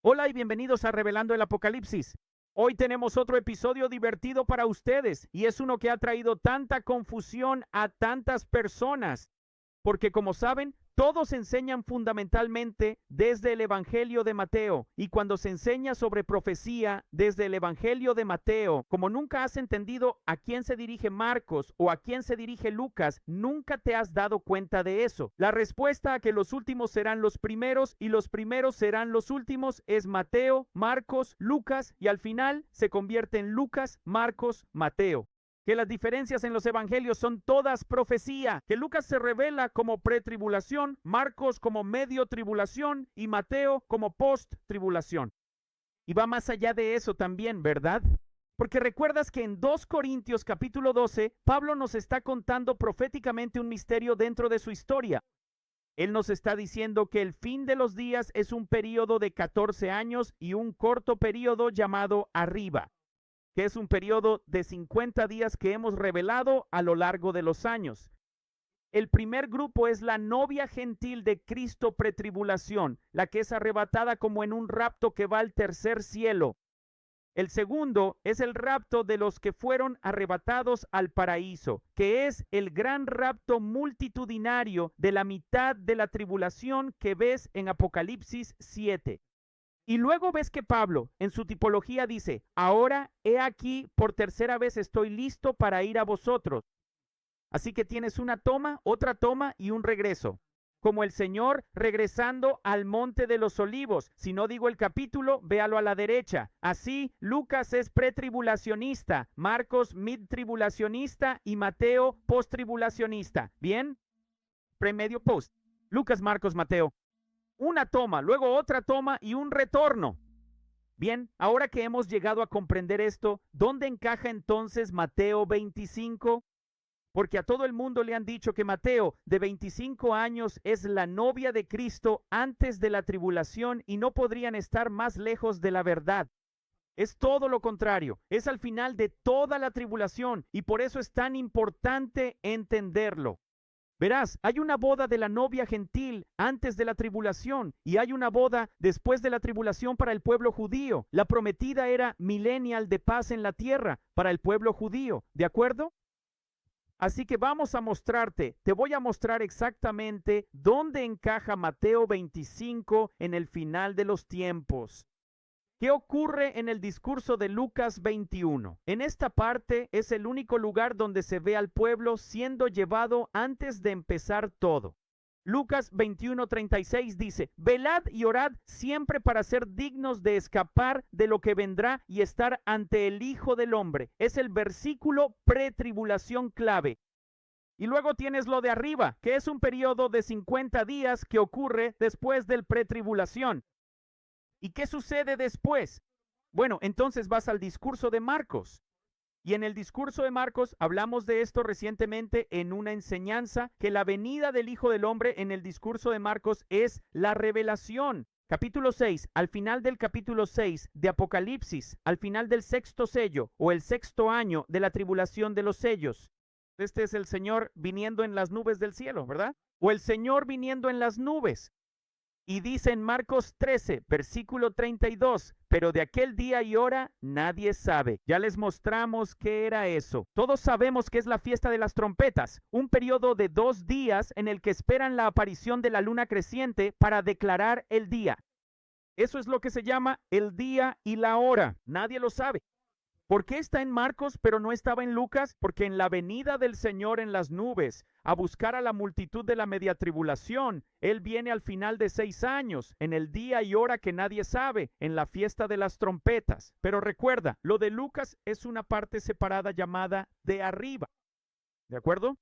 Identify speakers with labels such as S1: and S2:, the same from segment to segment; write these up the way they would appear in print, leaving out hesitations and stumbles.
S1: Hola y bienvenidos a Revelando el Apocalipsis. Hoy tenemos otro episodio divertido para ustedes y es uno que ha traído tanta confusión a tantas personas, porque como saben, todos enseñan fundamentalmente desde el Evangelio de Mateo, y cuando se enseña sobre profecía desde el Evangelio de Mateo, como nunca has entendido a quién se dirige Marcos o a quién se dirige Lucas, nunca te has dado cuenta de eso. La respuesta a que los últimos serán los primeros y los primeros serán los últimos es Mateo, Marcos, Lucas, y al final se convierte en Lucas, Marcos, Mateo. Que las diferencias en los evangelios son todas profecía, que Lucas se revela como pretribulación, Marcos como medio tribulación y Mateo como post-tribulación. Y va más allá de eso también, ¿verdad? Porque recuerdas que en 2 Corintios capítulo 12, Pablo nos está contando proféticamente un misterio dentro de su historia. Él nos está diciendo que el fin de los días es un periodo de 14 años y un corto periodo llamado arriba, que es un periodo de 50 días que hemos revelado a lo largo de los años. El primer grupo es la novia gentil de Cristo pretribulación, la que es arrebatada como en un rapto que va al tercer cielo. El segundo es el rapto de los que fueron arrebatados al paraíso, que es el gran rapto multitudinario de la mitad de la tribulación que ves en Apocalipsis 7. Y luego ves que Pablo, en su tipología, dice, ahora he aquí, por tercera vez estoy listo para ir a vosotros. Así que tienes una toma, otra toma y un regreso. Como el Señor regresando al monte de los olivos. Si no digo el capítulo, véalo a la derecha. Así, Lucas es pretribulacionista, Marcos midtribulacionista y Mateo posttribulacionista. ¿Bien? Premedio post. Lucas, Marcos, Mateo. Una toma, luego otra toma y un retorno. Bien, ahora que hemos llegado a comprender esto, ¿dónde encaja entonces Mateo 25? Porque a todo el mundo le han dicho que Mateo, de 25 años, es la novia de Cristo antes de la tribulación y no podrían estar más lejos de la verdad. Es todo lo contrario, es al final de toda la tribulación y por eso es tan importante entenderlo. Verás, hay una boda de la novia gentil antes de la tribulación y hay una boda después de la tribulación para el pueblo judío. La prometida era millennial de paz en la tierra para el pueblo judío, ¿de acuerdo? Así que vamos a mostrarte, te voy a mostrar exactamente dónde encaja Mateo 25 en el final de los tiempos. ¿Qué ocurre en el discurso de Lucas 21? En esta parte es el único lugar donde se ve al pueblo siendo llevado antes de empezar todo. Lucas 21:36 dice, velad y orad siempre para ser dignos de escapar de lo que vendrá y estar ante el Hijo del Hombre. Es el versículo pretribulación clave. Y luego tienes lo de arriba, que es un periodo de 50 días que ocurre después del pretribulación. ¿Y qué sucede después? Bueno, entonces vas al discurso de Marcos. Y en el discurso de Marcos hablamos de esto recientemente en una enseñanza, que la venida del Hijo del Hombre en el discurso de Marcos es la revelación. Capítulo 6, al final del capítulo 6 de Apocalipsis, al final del sexto sello o el sexto año de la tribulación de los sellos. Este es el Señor viniendo en las nubes del cielo, ¿verdad? O el Señor viniendo en las nubes. Y dice en Marcos 13, versículo 32, pero de aquel día y hora nadie sabe. Ya les mostramos qué era eso. Todos sabemos que es la fiesta de las trompetas, un periodo de 2 días en el que esperan la aparición de la luna creciente para declarar el día. Eso es lo que se llama el día y la hora. Nadie lo sabe. ¿Por qué está en Marcos pero no estaba en Lucas? Porque en la venida del Señor en las nubes, a buscar a la multitud de la media tribulación, Él viene al final de 6 años, en el día y hora que nadie sabe, en la fiesta de las trompetas. Pero recuerda, lo de Lucas es una parte separada llamada de arriba. ¿De acuerdo?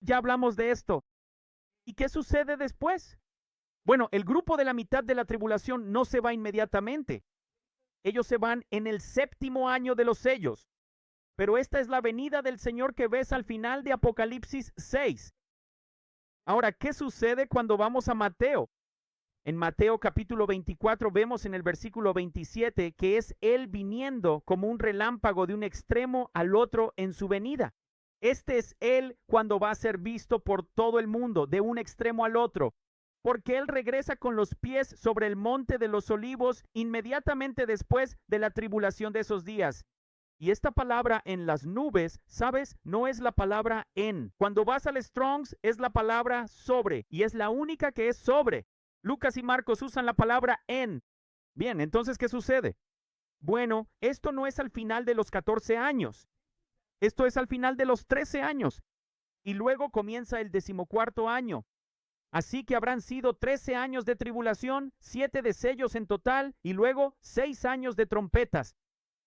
S1: Ya hablamos de esto. ¿Y qué sucede después? Bueno, el grupo de la mitad de la tribulación no se va inmediatamente. Ellos se van en el 7º año de los sellos. Pero esta es la venida del Señor que ves al final de Apocalipsis 6. Ahora, ¿qué sucede cuando vamos a Mateo? En Mateo capítulo 24 vemos en el versículo 27 que es Él viniendo como un relámpago de un extremo al otro en su venida. Este es Él cuando va a ser visto por todo el mundo, de un extremo al otro. porque Él regresa con los pies sobre el monte de los olivos inmediatamente después de la tribulación de esos días. Y esta palabra en las nubes, ¿sabes? No es la palabra en. Cuando vas al Strongs es la palabra sobre y es la única que es sobre. Lucas y Marcos usan la palabra en. Bien, entonces, ¿qué sucede? Bueno, esto no es al final de los 14 años. Esto es al final de los 13 años. Y luego comienza el 14º año. Así que habrán sido 13 años de tribulación, 7 de sellos en total y luego 6 años de trompetas.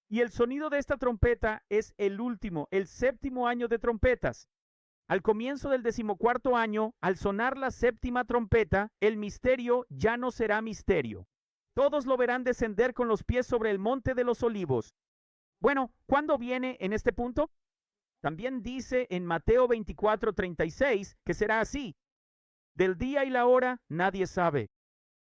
S1: Y el sonido de esta trompeta es el último, el 7º año de trompetas. Al comienzo del 14º año, al sonar la 7ª trompeta, el misterio ya no será misterio. Todos lo verán descender con los pies sobre el monte de los olivos. Bueno, ¿cuándo viene en este punto? También dice en Mateo 24:36 que será así. Del día y la hora nadie sabe.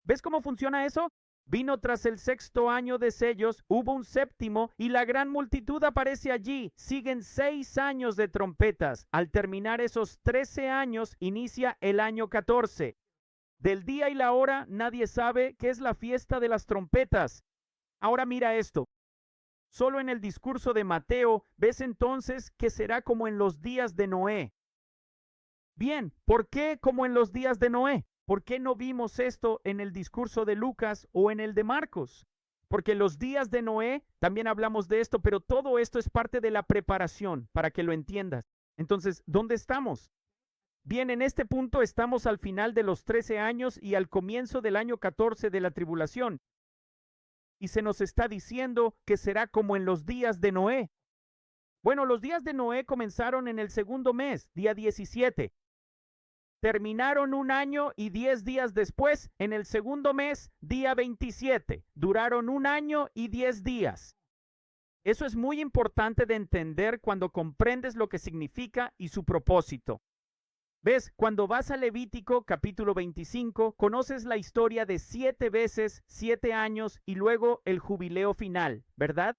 S1: ¿Ves cómo funciona eso? Vino tras el 6º año de sellos, hubo un 7º y la gran multitud aparece allí. Siguen 6 años de trompetas. Al terminar esos 13 años, inicia el año 14. Del día y la hora nadie sabe, qué es la fiesta de las trompetas. Ahora mira esto. Solo en el discurso de Mateo ves entonces que será como en los días de Noé. Bien, ¿por qué como en los días de Noé? ¿Por qué no vimos esto en el discurso de Lucas o en el de Marcos? Porque los días de Noé, también hablamos de esto, pero todo esto es parte de la preparación, para que lo entiendas. Entonces, ¿dónde estamos? Bien, en este punto estamos al final de los 13 años y al comienzo del año 14 de la tribulación. Y se nos está diciendo que será como en los días de Noé. Bueno, los días de Noé comenzaron en el 2º mes, día 17. Terminaron 1 año y 10 días después, en el 2º mes, día 27. Duraron 1 año y 10 días. Eso es muy importante de entender cuando comprendes lo que significa y su propósito. ¿Ves? Cuando vas a Levítico capítulo 25, conoces la historia de 7 veces, 7 años y luego el jubileo final, ¿verdad?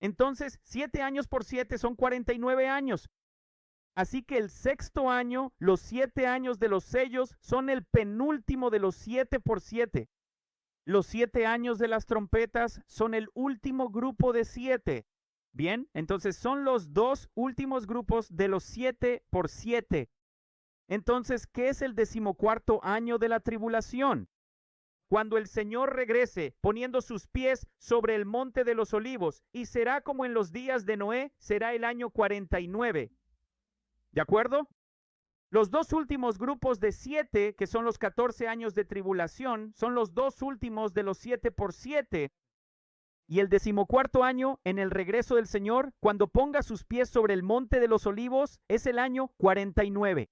S1: Entonces, 7 años por 7 son 49 años. Así que el 6º año, los 7 años de los sellos, son el penúltimo de los 7 por 7. Los 7 años de las trompetas son el último grupo de 7. Bien, entonces son los 2 últimos grupos de los 7 por 7. Entonces, ¿qué es el 14º año de la tribulación? Cuando el Señor regrese poniendo sus pies sobre el monte de los olivos, y será como en los días de Noé, será el año 49. ¿De acuerdo? Los 2 últimos grupos de 7, que son los 14 años de tribulación, son los 2 últimos de los 7 por 7. Y el 14º año, en el regreso del Señor, cuando ponga sus pies sobre el monte de los olivos, es el año 49.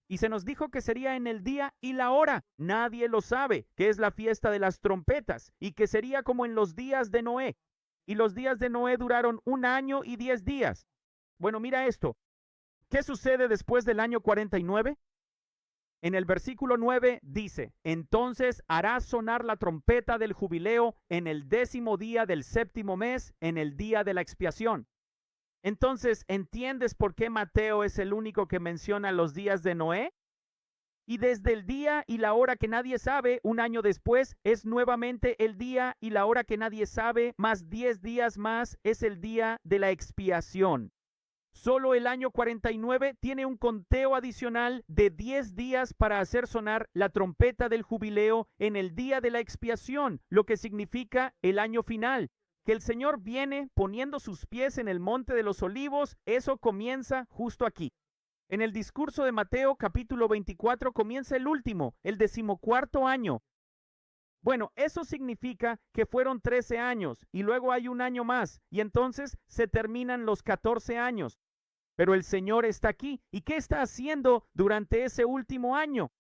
S1: Y se nos dijo que sería en el día y la hora. Nadie lo sabe, que es la fiesta de las trompetas, y que sería como en los días de Noé. Y los días de Noé duraron 1 año y 10 días. Bueno, mira esto. ¿Qué sucede después del año 49? En el versículo 9 dice, entonces hará sonar la trompeta del jubileo en el 10º día del 7º mes, en el día de la expiación. Entonces, ¿entiendes por qué Mateo es el único que menciona los días de Noé? Y desde el día y la hora que nadie sabe, 1 año después, es nuevamente el día y la hora que nadie sabe, más 10 días más, es el día de la expiación. Solo el año 49 tiene un conteo adicional de 10 días para hacer sonar la trompeta del jubileo en el día de la expiación, lo que significa el año final. Que el Señor viene poniendo sus pies en el monte de los olivos, eso comienza justo aquí. En el discurso de Mateo capítulo 24 comienza el último, el 14º año. Bueno, eso significa que fueron 13 años y luego hay 1 año más y entonces se terminan los 14 años. Pero el Señor está aquí. ¿Y qué está haciendo durante ese último año?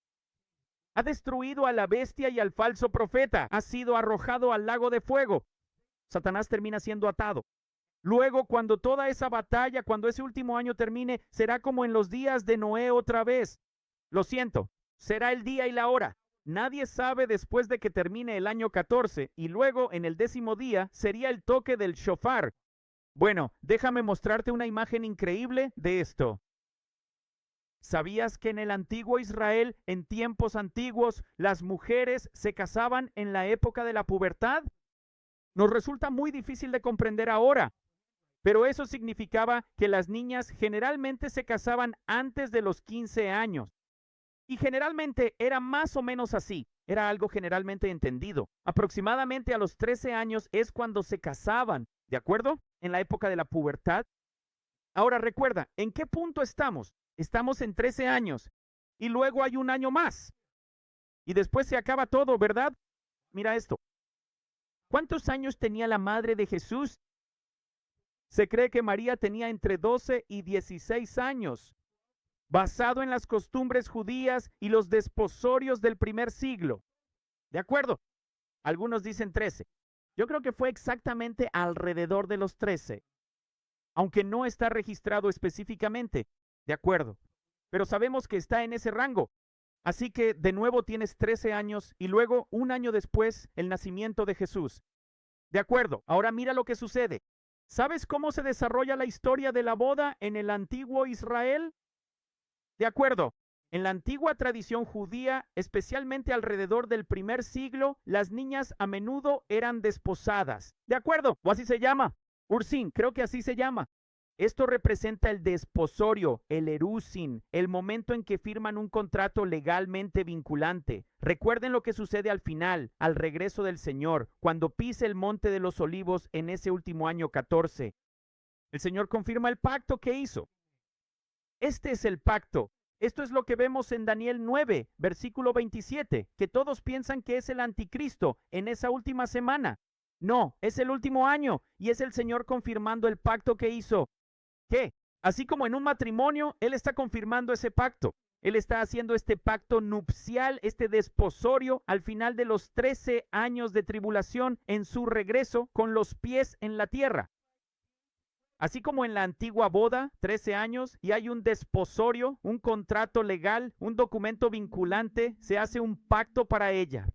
S1: Ha destruido a la bestia y al falso profeta. Ha sido arrojado al lago de fuego. Satanás termina siendo atado. Luego, cuando toda esa batalla, cuando ese último año termine, será como en los días de Noé otra vez. Lo siento, será el día y la hora. Nadie sabe después de que termine el año 14 y luego en el 10º día sería el toque del shofar. Bueno, déjame mostrarte una imagen increíble de esto. ¿Sabías que en el antiguo Israel, en tiempos antiguos, las mujeres se casaban en la época de la pubertad? Nos resulta muy difícil de comprender ahora, pero eso significaba que las niñas generalmente se casaban antes de los 15 años. Y generalmente era más o menos así, era algo generalmente entendido. Aproximadamente a los 13 años es cuando se casaban, ¿de acuerdo? En la época de la pubertad. Ahora recuerda, ¿en qué punto estamos? Estamos en 13 años y luego hay un año más. Y después se acaba todo, ¿verdad? Mira esto. ¿Cuántos años tenía la madre de Jesús? Se cree que María tenía entre 12 y 16 años, basado en las costumbres judías y los desposorios del primer siglo. ¿De acuerdo? Algunos dicen 13. Yo creo que fue exactamente alrededor de los 13, aunque no está registrado específicamente. De acuerdo. Pero sabemos que está en ese rango. Así que de nuevo tienes 13 años y luego un año después el nacimiento de Jesús. De acuerdo. Ahora mira lo que sucede. ¿Sabes cómo se desarrolla la historia de la boda en el antiguo Israel? De acuerdo. En la antigua tradición judía, especialmente alrededor del primer siglo, las niñas a menudo eran desposadas. ¿De acuerdo? ¿O así se llama? Ursín, creo que así se llama. Esto representa el desposorio, el erusin, el momento en que firman un contrato legalmente vinculante. Recuerden lo que sucede al final, al regreso del Señor, cuando pise el monte de los olivos en ese último año 14. El Señor confirma el pacto que hizo. Este es el pacto. Esto es lo que vemos en Daniel 9, versículo 27, que todos piensan que es el anticristo en esa última semana. No, es el último año y es el Señor confirmando el pacto que hizo. ¿Qué? Así como en un matrimonio, Él está confirmando ese pacto. Él está haciendo este pacto nupcial, este desposorio al final de los 13 años de tribulación en su regreso con los pies en la tierra. Así como en la antigua boda, 13 años, y hay un desposorio, un contrato legal, un documento vinculante, se hace un pacto para ella.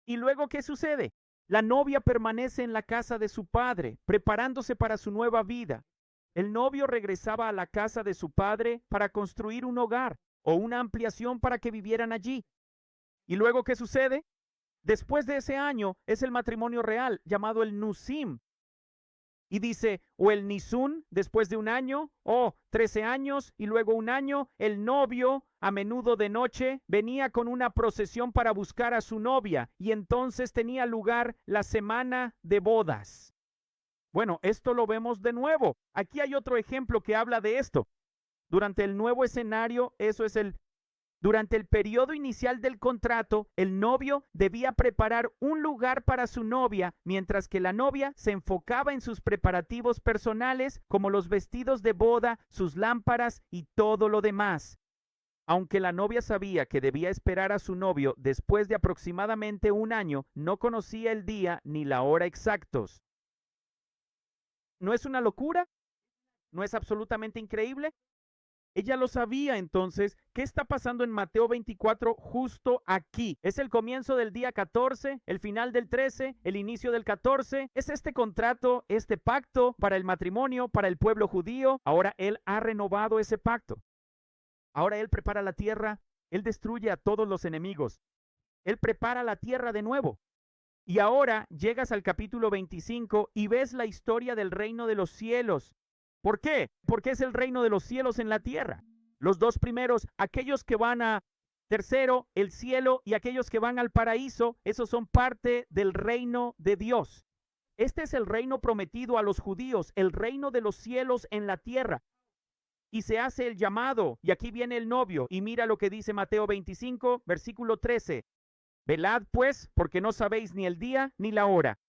S1: ¿Y luego qué sucede? La novia permanece en la casa de su padre, preparándose para su nueva vida. El novio regresaba a la casa de su padre para construir un hogar o una ampliación para que vivieran allí. ¿Y luego qué sucede? Después de ese año es el matrimonio real, llamado el Nusim. Y dice, o el Nisun, después de un año, o 13 años y luego un año, el novio, a menudo de noche, venía con una procesión para buscar a su novia, y entonces tenía lugar la semana de bodas. Bueno, esto lo vemos de nuevo. Aquí hay otro ejemplo que habla de esto. Durante el nuevo escenario, durante el periodo inicial del contrato, el novio debía preparar un lugar para su novia, mientras que la novia se enfocaba en sus preparativos personales, como los vestidos de boda, sus lámparas y todo lo demás. Aunque la novia sabía que debía esperar a su novio después de aproximadamente un año, no conocía el día ni la hora exactos. ¿No es una locura? ¿No es absolutamente increíble? Ella lo sabía. Entonces, ¿qué está pasando en Mateo 24 justo aquí? Es el comienzo del día 14, el final del 13, el inicio del 14. Es este contrato, este pacto para el matrimonio, para el pueblo judío. Ahora Él ha renovado ese pacto. Ahora Él prepara la tierra. Él destruye a todos los enemigos. Él prepara la tierra de nuevo. Y ahora llegas al capítulo 25 y ves la historia del reino de los cielos. ¿Por qué? Porque es el reino de los cielos en la tierra. Los dos primeros, aquellos que van a tercero, el cielo, y aquellos que van al paraíso, esos son parte del reino de Dios. Este es el reino prometido a los judíos, el reino de los cielos en la tierra. Y se hace el llamado, y aquí viene el novio, y mira lo que dice Mateo 25, versículo 13. Velad pues, porque no sabéis ni el día ni la hora.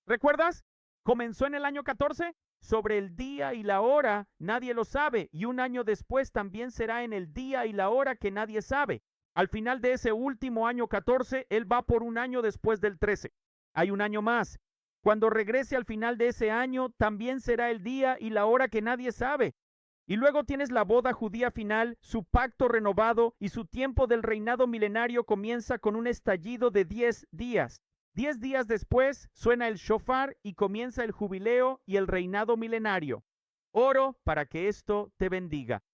S1: ¿Recuerdas? Comenzó en el año 14. Sobre el día y la hora nadie lo sabe, y un año después también será en el día y la hora que nadie sabe. Al final de ese último año 14, Él va por un año después del 13. Hay un año más. Cuando regrese al final de ese año, también será el día y la hora que nadie sabe. Y luego tienes la boda judía final, su pacto renovado, y su tiempo del reinado milenario comienza con un estallido de 10 días. 10 días después suena el shofar y comienza el jubileo y el reinado milenario. Oro para que esto te bendiga.